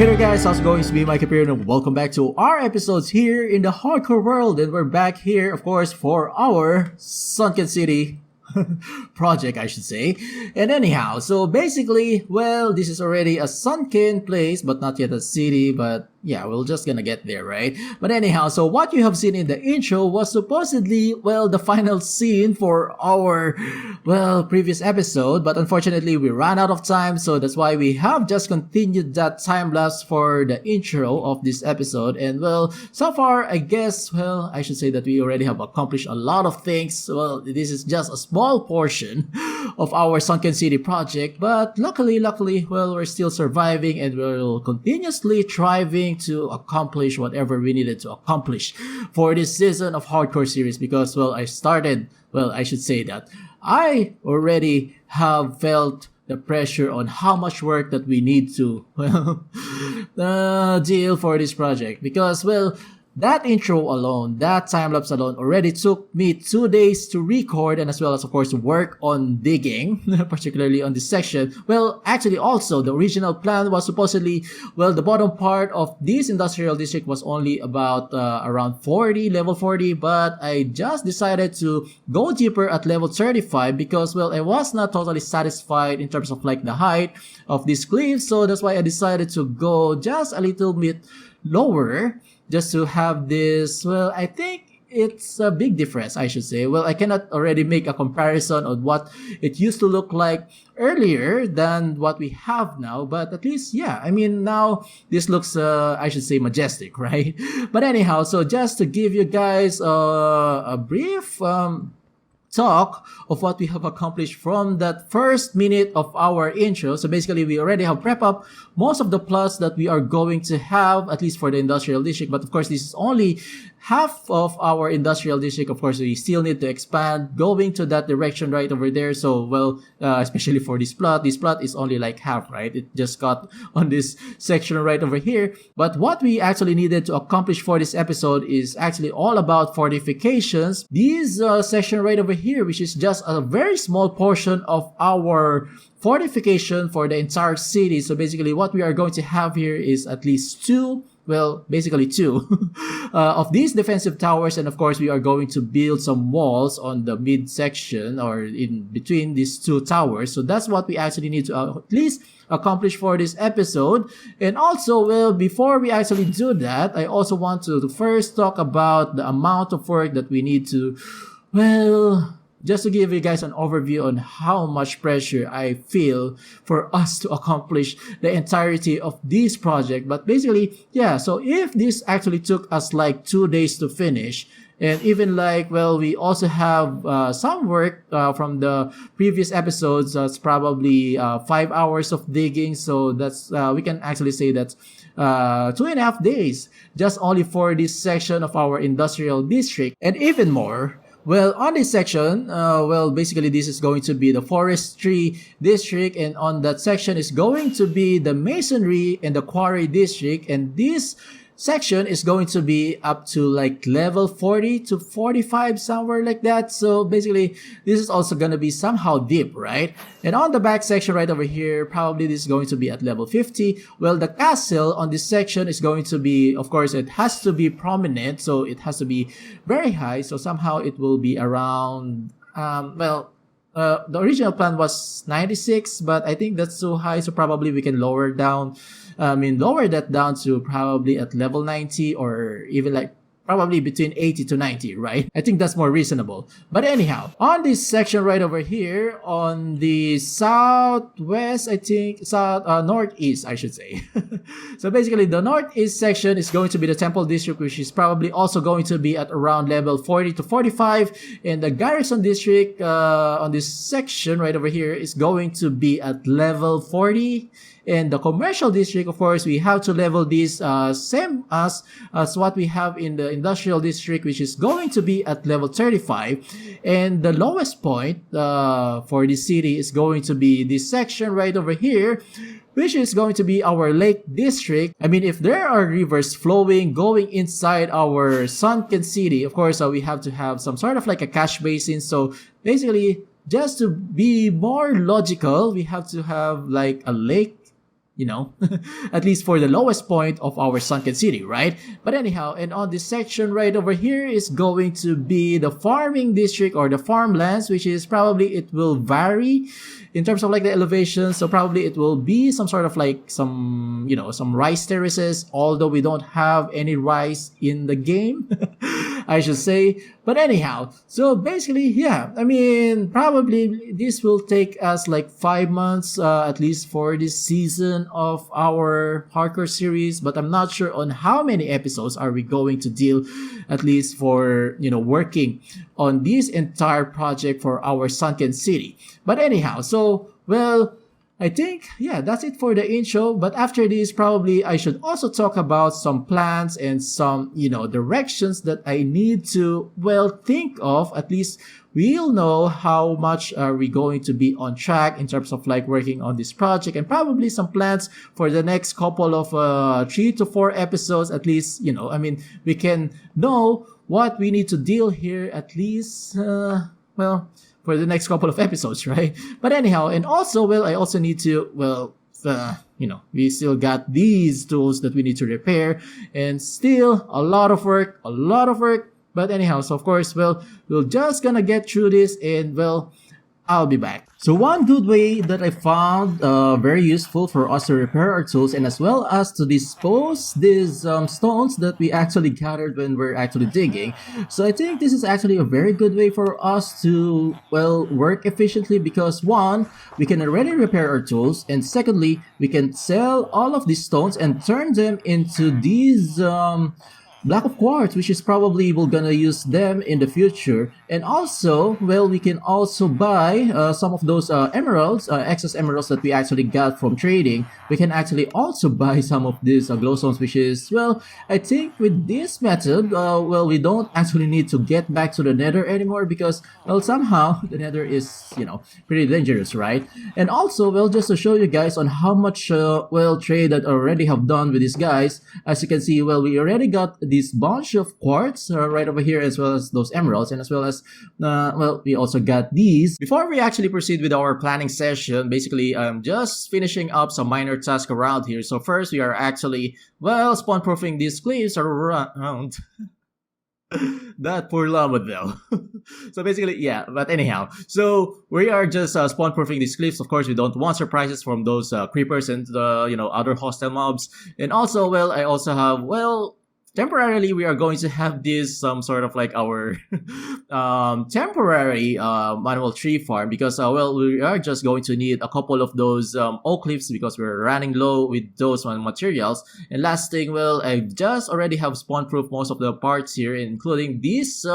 Hey there guys, how's it going? It's me, mikeyperion, and welcome back to our episodes here in the hardcore world. And we're back here, of course, for our Sunken City project, I should say. And anyhow, so basically, well, this is already a sunken place, but not yet a city, but yeah, we're just gonna get there, right? But anyhow, so what you have seen in the intro was supposedly, well, the final scene for our, well, previous episode, but unfortunately we ran out of time, so that's why we have just continued that time lapse for the intro of this episode. And well, so far, I guess, well, I should say that we already have accomplished a lot of things. Well, this is just a small portion of our Sunken City project, but luckily, well, we're still surviving and we're continuously thriving to accomplish whatever we needed to accomplish for this season of hardcore series. Because, well, I should say that I already have felt the pressure on how much work that we need to, well, deal for this project. Because, well, that intro alone, that time-lapse alone already took me 2 days to record, and as well as, of course, work on digging, particularly on this section. Well, actually also, the original plan was supposedly, well, the bottom part of this industrial district was only about around 40, level 40, but I just decided to go deeper at level 35 because, well, I was not totally satisfied in terms of like the height of this cliff, so that's why I decided to go just a little bit lower, just to have this, well, I think it's a big difference, I should say. Well, I cannot already make a comparison on what it used to look like earlier than what we have now, but at least, yeah, I mean, now this looks, I should say, majestic, right? But anyhow, so just to give you guys a brief talk of what we have accomplished from that first minute of our intro. So basically, we already have prepped up most of the plots that we are going to have, at least for the industrial district. But of course, this is only half of our industrial district. Of course, we still need to expand going to that direction right over there. So, well, especially for this plot is only like half, right? It just got on this section right over here. But what we actually needed to accomplish for this episode is actually all about fortifications. This section right over here, which is just a very small portion of our fortification for the entire city. So basically what we are going to have here is at least two of these defensive towers, and of course we are going to build some walls on the mid section or in between these two towers. So that's what we actually need to at least accomplish for this episode. And also, well, before we actually do that, I also want to first talk about the amount of work that we need to, well, just to give you guys an overview on how much pressure I feel for us to accomplish the entirety of this project. But basically, yeah, so if this actually took us like 2 days to finish, and even like, well, we also have some work from the previous episodes. That's probably 5 hours of digging. So that's, we can actually say that's 2.5 days just only for this section of our industrial district. And even more, well, on this section, well, basically this is going to be the forestry district, and on that section is going to be the masonry and the quarry district, and this section is going to be up to like level 40 to 45, somewhere like that. So basically this is also going to be somehow deep, right? And on the back section right over here, probably this is going to be at level 50. Well, the castle on this section is going to be, of course, it has to be prominent, so it has to be very high. So somehow it will be around, the original plan was 96, but I think that's too high, so probably we can lower that down to probably at level 90, or even like probably between 80 to 90, right? I think that's more reasonable. But anyhow, on this section right over here, on the southwest, I think, northeast, I should say. So basically, the northeast section is going to be the temple district, which is probably also going to be at around level 40 to 45. And the garrison district on this section right over here is going to be at level 40. And the commercial district, of course, we have to level this same as what we have in the industrial district, which is going to be at level 35. And the lowest point for the city is going to be this section right over here, which is going to be our lake district. I mean, if there are rivers flowing going inside our sunken city, of course, we have to have some sort of like a catch basin. So basically, just to be more logical, we have to have like a lake. at least for the lowest point of our sunken city, right? But anyhow, and on this section right over here is going to be the farming district or the farmlands, which is probably it will vary in terms of like the elevation. So probably it will be some sort of like some, some rice terraces, although we don't have any rice in the game, I should say. But anyhow, so basically, yeah, I mean, probably this will take us like 5 months, at least for this season of our hardcore series. But I'm not sure on how many episodes are we going to deal, at least for, working on this entire project for our sunken city. But anyhow, so, well, I think, yeah, that's it for the intro. But after this, probably I should also talk about some plans and some, directions that I need to, well, think of. At least we'll know how much are we going to be on track in terms of like working on this project, and probably some plans for the next couple of 3 to 4 episodes. At least, I mean, we can know what we need to deal here at least, well, for the next couple of episodes, right? But anyhow, and also, well, I also need to, well, we still got these tools that we need to repair, and still a lot of work. But anyhow, so of course, well, we're just gonna get through this, and well, I'll be back. So one good way that I found very useful for us to repair our tools, and as well as to dispose these stones that we actually gathered when we're actually digging. So I think this is actually a very good way for us to, well, work efficiently, because one, we can already repair our tools, and secondly, we can sell all of these stones and turn them into these block of quartz, which is probably we're gonna use them in the future. And also, well, we can also buy some of those emeralds, excess emeralds that we actually got from trading. We can actually also buy some of these glowstones, which is, well, I think with this method, well, we don't actually need to get back to the nether anymore, because, well, somehow the nether is, pretty dangerous, right? And also, well, just to show you guys on how much, well, trade that I already have done with these guys, as you can see, well, we already got this bunch of quartz right over here, as well as those emeralds, and as well as well, we also got these. Before we actually proceed with our planning session, basically I'm just finishing up some minor tasks around here. So first, we are actually, well, spawn proofing these cliffs around that poor llama though. So basically, yeah, but anyhow, so we are just spawn proofing these cliffs. Of course, we don't want surprises from those creepers and the other hostile mobs. And also, well, I also have, well, temporarily we are going to have this some sort of like our temporary manual tree farm, because well, we are just going to need a couple of those oak leaves, because we're running low with those materials. And last thing, well, I just already have spawn proof most of the parts here, including this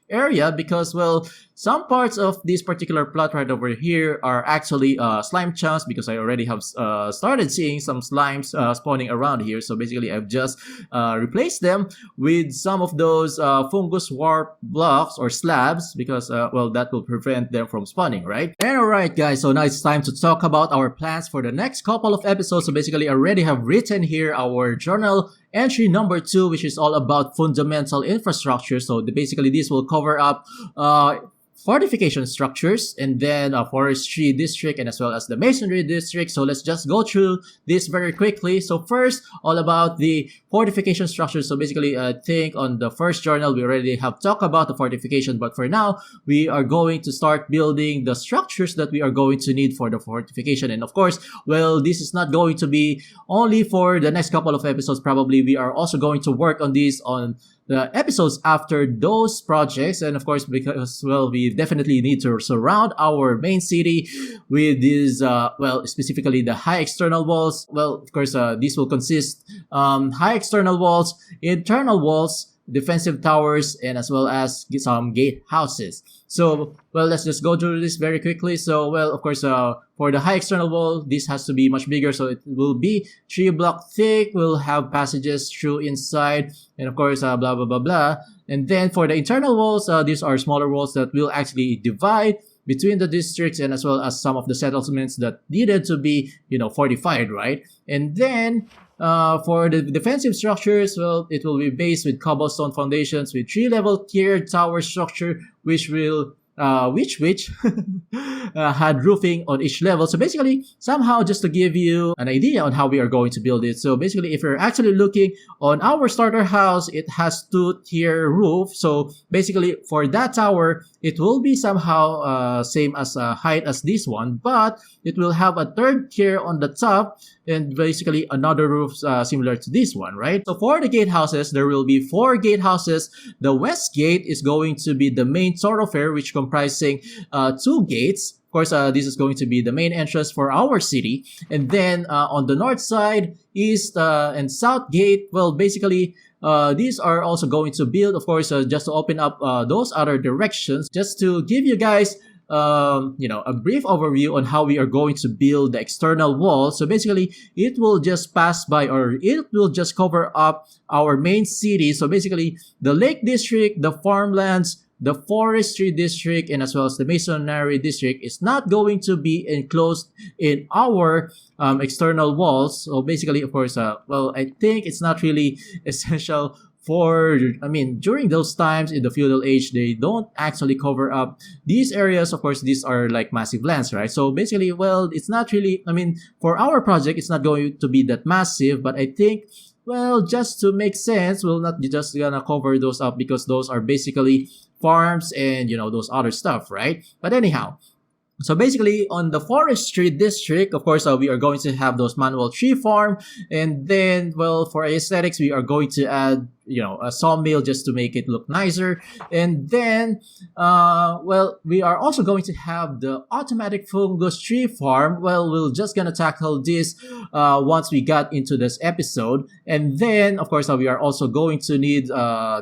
area, because, well, some parts of this particular plot right over here are actually slime chunks, because I already have started seeing some slimes spawning around here. So basically, I've just replaced them with some of those fungus warp blocks or slabs, because, well, that will prevent them from spawning, right? And alright, guys, so now it's time to talk about our plans for the next couple of episodes. So basically, I already have written here our journal entry number 2, which is all about fundamental infrastructure. So basically, this will cover up fortification structures, and then a forestry district, and as well as the masonry district. So let's just go through this very quickly. So first, all about the fortification structures. So basically, I think on the first journal, we already have talked about the fortification, but for now, we are going to start building the structures that we are going to need for the fortification. And of course, well, this is not going to be only for the next couple of episodes. Probably we are also going to work on this on the episodes after those projects. And of course, because, well, we definitely need to surround our main city with these, well, specifically the high external walls. Well, of course, this will consist high external walls, internal walls, defensive towers, and as well as some gate houses. So, well, let's just go through this very quickly. So, well, of course, for the high external wall, this has to be much bigger. So it will be 3 block thick. We'll have passages through inside, and of course, blah, blah, blah, blah. And then for the internal walls, these are smaller walls that will actually divide between the districts, and as well as some of the settlements that needed to be, fortified, right? And then for the defensive structures, well, it will be based with cobblestone foundations with 3-level tiered tower structure, which will which had roofing on each level. So basically, somehow just to give you an idea on how we are going to build it. So basically, if you're actually looking on our starter house, it has 2-tier roof. So basically, for that tower, it will be somehow same as height as this one, but it will have a 3rd tier on the top and basically another roof similar to this one, right? So for the gatehouses, there will be 4 gatehouses. The west gate is going to be the main thoroughfare, which comprising 2 gates. Of course, this is going to be the main entrance for our city. And then on the north side, east and south gate, well, basically, these are also going to build, of course, just to open up those other directions, just to give you guys a brief overview on how we are going to build the external wall. So basically, it will just pass by, or it will just cover up our main city. So basically, the Lake District, the farmlands, the Forestry District, and as well as the Masonry District is not going to be enclosed in our external walls. So basically, of course, well, I think it's not really essential during those times in the feudal age, they don't actually cover up these areas. Of course, these are like massive lands, right? So basically, well, it's not really, for our project, it's not going to be that massive, but I think, well, just to make sense, we're not just gonna cover those up because those are basically farms and, those other stuff, right? But anyhow, so basically, on the Forestry District, of course, we are going to have those manual tree farm. And then, well, for aesthetics, we are going to add, a sawmill just to make it look nicer. And then, well, we are also going to have the automatic fungus tree farm. Well, we're just gonna tackle this once we got into this episode. And then, of course, we are also going to need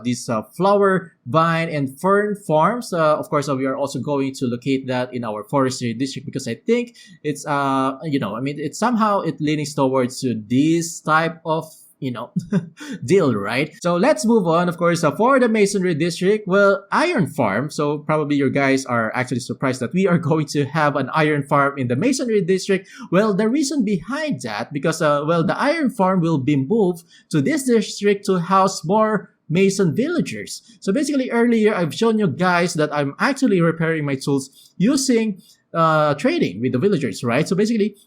these flower, vine, and fern farms. Of course, we are also going to locate that in our forestry district because I think it's, it's somehow it leaning towards to this type of deal, right? So let's move on. Of course, for the masonry district, well, iron farm. So probably you guys are actually surprised that we are going to have an iron farm in the masonry district. Well, the reason behind that, because well, the iron farm will be moved to this district to house more mason villagers. So basically earlier I've shown you guys that I'm actually repairing my tools using trading with the villagers, right? So basically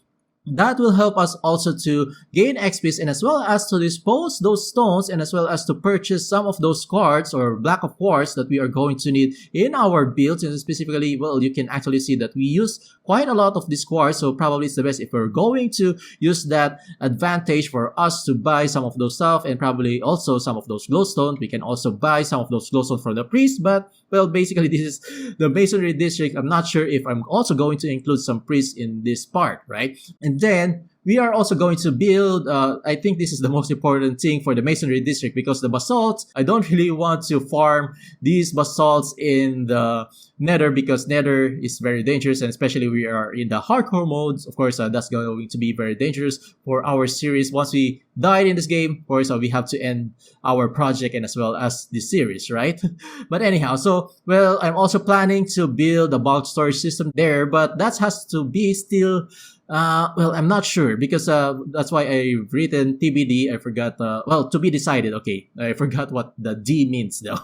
that will help us also to gain XP and as well as to dispose those stones and as well as to purchase some of those quartz or block of quartz that we are going to need in our builds. And specifically, well, you can actually see that we use quite a lot of this quartz. So probably it's the best if we're going to use that advantage for us to buy some of those stuff and probably also some of those glowstones. We can also buy some of those glowstones from the priest, but well, basically this is the masonry district. I'm not sure if I'm also going to include some priests in this part, right? And then we are also going to build, I think this is the most important thing for the masonry district because the basalts, I don't really want to farm these basalts in the nether because nether is very dangerous, and especially we are in the hardcore modes. Of course, that's going to be very dangerous for our series. Once we died in this game, of course, we have to end our project and as well as the series, right? But anyhow, so, well, I'm also planning to build a bulk storage system there, but that has to be still well, I'm not sure because that's why I've written TBD. I forgot, well, to be decided. Okay, I forgot what the D means though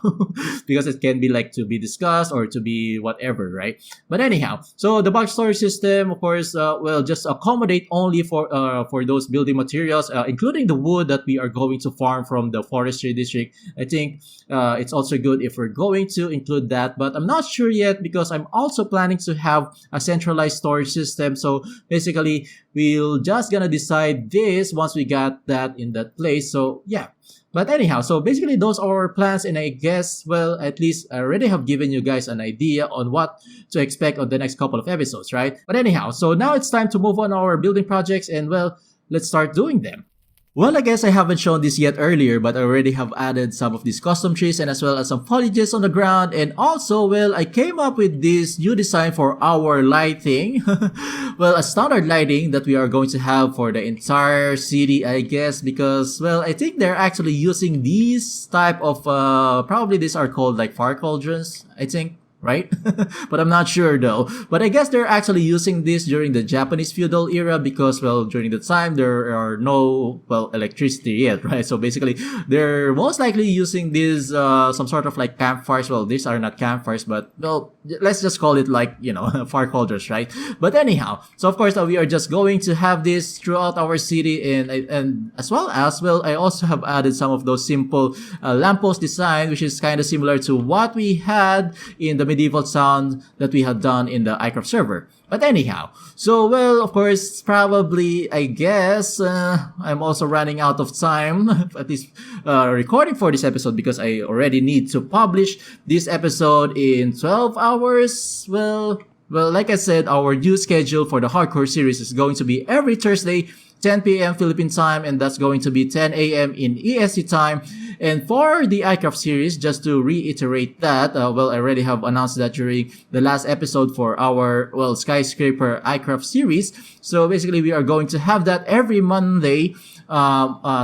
because it can be like to be discussed or to be whatever, right? But anyhow, so the bulk storage system, of course, will just accommodate only for those building materials, including the wood that we are going to farm from the forestry district. I think it's also good if we're going to include that, but I'm not sure yet because I'm also planning to have a centralized storage system. So basically, we'll just gonna decide this once we got that in that place. So yeah, but anyhow, so basically those are our plans, and I guess, well, at least I already have given you guys an idea on what to expect on the next couple of episodes, right? But anyhow, so now it's time to move on our building projects, and well, let's start doing them. Well, I guess I haven't shown this yet earlier, but I already have added some of these custom trees and as well as some foliages on the ground. And also, well, I came up with this new design for our lighting. Well, a standard lighting that we are going to have for the entire city, I guess, because, well, I think they're actually using these type of, probably these are called like fire cauldrons, I think. right? But I'm not sure though. But I guess they're actually using this during the Japanese feudal era because, well, during the time there are no, well, electricity yet, right? So basically, they're most likely using these some sort of like campfires. Well, these are not campfires, but well, let's just call it like, you know, fire holders, right? But anyhow, so of course we are just going to have this throughout our city, and as well as, well, I also have added some of those simple lamppost design, which is kind of similar to what we had in the medieval town that we had done in the iCraft server. But anyhow, so, well, of course, probably, I guess, I'm also running out of time, at least recording for this episode, because I already need to publish this episode in 12 hours. Well, like I said, our new schedule for the hardcore series is going to be every Thursday, 10 p.m. Philippine time, and that's going to be 10 a.m. in EST time. And for the iCraft series, just to reiterate that, well, I already have announced that during the last episode for our, well, Skyscraper iCraft series. So basically, we are going to have that every Monday,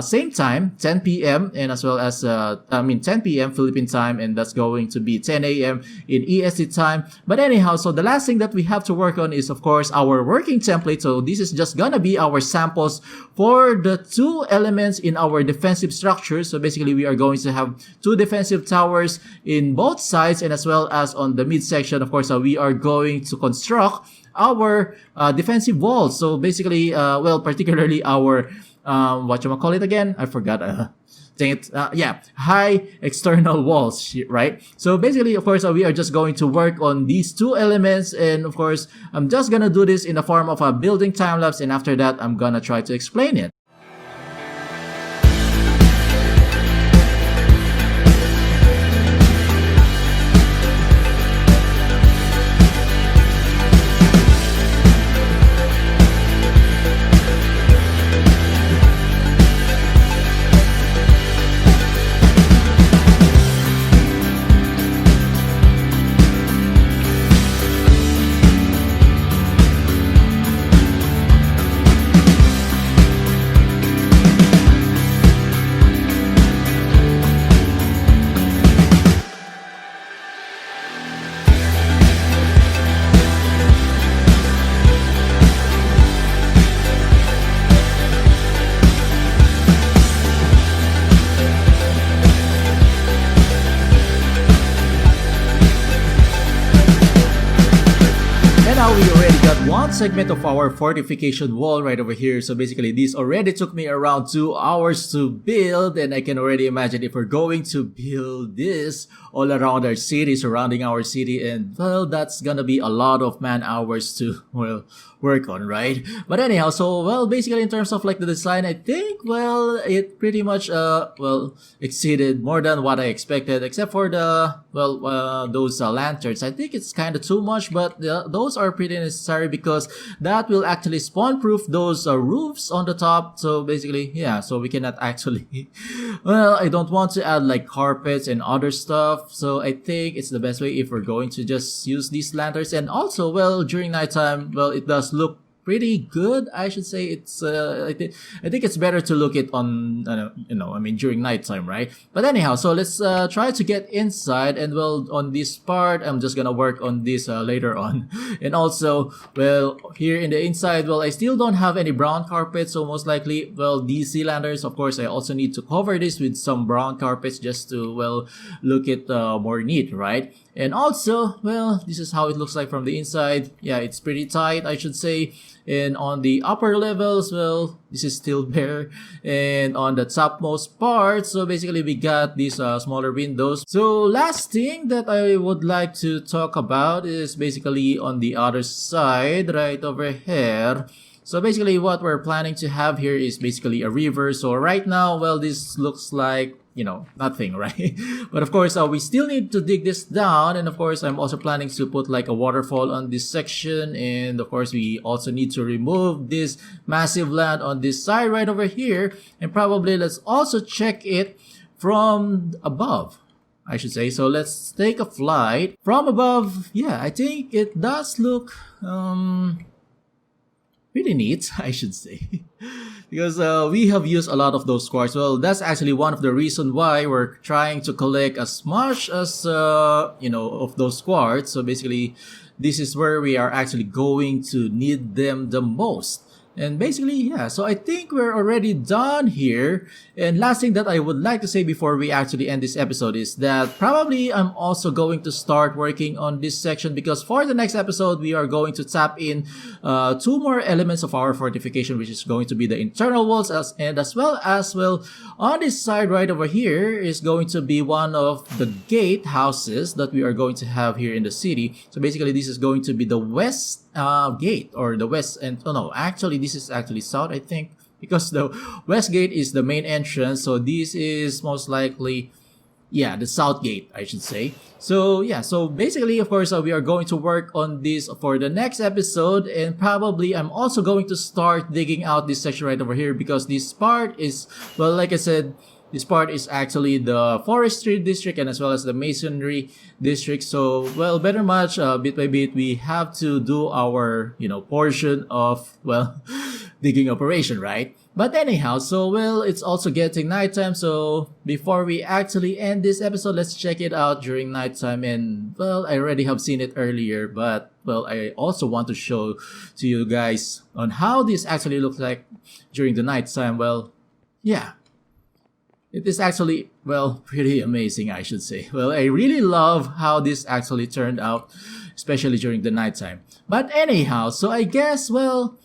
same time, 10 p.m. and as well as 10 p.m. Philippine time, and that's going to be 10 a.m. in EST time. But anyhow, so the last thing that we have to work on is, of course, our working template. So this is just gonna be our samples for the two elements in our defensive structure. So basically, we are going to have two defensive towers in both sides, and as well as on the midsection, of course, we are going to construct our defensive walls. So basically, well, particularly our whatchamacallit again? I forgot. Dang it. Yeah, high external walls, right? So basically, of course, we are just going to work on these two elements. And of course, I'm just gonna do this in the form of a building time lapse. And after that, I'm gonna try to explain it. We already got one segment of our fortification wall right over here. So basically, this already took me around 2 hours to build, and I can already imagine if we're going to build this all around our city, surrounding our city, and well, that's gonna be a lot of man hours to, well, work on, right? But anyhow, so, well, basically in terms of like the design, I think, well, it pretty much well, exceeded more than what I expected, except for the, well, those lanterns. I think it's kind of too much, but those are pretty necessary because that will actually spawn proof those roofs on the top. So basically, yeah, so we cannot actually well, I don't want to add like carpets and other stuff, so I think it's the best way if we're going to just use these lanterns. And also, well, during nighttime, well, it does look pretty good, I should say. It's I think it's better to look it on I mean during nighttime, right? But anyhow, so let's try to get inside, and well, on this part I'm just gonna work on this later on. And also, well, here in the inside, well, I still don't have any brown carpet, so most likely, well, these sea landers, of course, I also need to cover this with some brown carpets just to, well, look it more neat, right? And also, well, this is how it looks like from the inside. Yeah, it's pretty tight, I should say. And on the upper levels, well, this is still bare. And on the topmost part, so basically we got these smaller windows. So last thing that I would like to talk about is basically on the other side, right over here. So basically what we're planning to have here is basically a river. So right now, well, this looks like, nothing, right? But of course, we still need to dig this down. And of course, I'm also planning to put like a waterfall on this section. And of course, we also need to remove this massive land on this side right over here. And probably let's also check it from above, I should say. So let's take a flight from above. Yeah, I think it does look, pretty neat, I should say. Because we have used a lot of those quartz. Well, that's actually one of the reasons why we're trying to collect as much as, of those quartz. So basically, this is where we are actually going to need them the most. And basically, yeah, so I think we're already done here. And last thing that I would like to say before we actually end this episode is that probably I'm also going to start working on this section, because for the next episode, we are going to tap in two more elements of our fortification, which is going to be the internal walls and as well on this side right over here is going to be one of the gate houses that we are going to have here in the city. So basically, this is going to be the west gate, or the west, and oh no, actually this is actually south, I think, because the west gate is the main entrance. So this is most likely, yeah, the south gate, I should say. So yeah, so basically, of course, we are going to work on this for the next episode, and probably I'm also going to start digging out this section right over here, because this part is, well, like I said, this part is actually the forestry district and as well as the masonry district. So, well, better much, bit by bit, we have to do our, portion of, well, digging operation, right? But anyhow, so, well, it's also getting nighttime. So before we actually end this episode, let's check it out during nighttime. And, well, I already have seen it earlier, but, well, I also want to show to you guys on how this actually looks like during the nighttime. Well, yeah. It is actually, well, pretty amazing, I should say. Well, I really love how this actually turned out, especially during the nighttime. But anyhow, so I guess, well,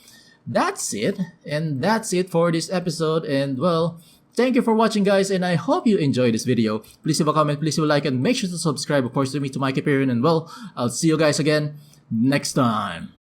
that's it. And that's it for this episode. And, well, thank you for watching, guys. And I hope you enjoyed this video. Please leave a comment, please leave a like, and make sure to subscribe, of course, to me, to mikeyperion. And, well, I'll see you guys again next time.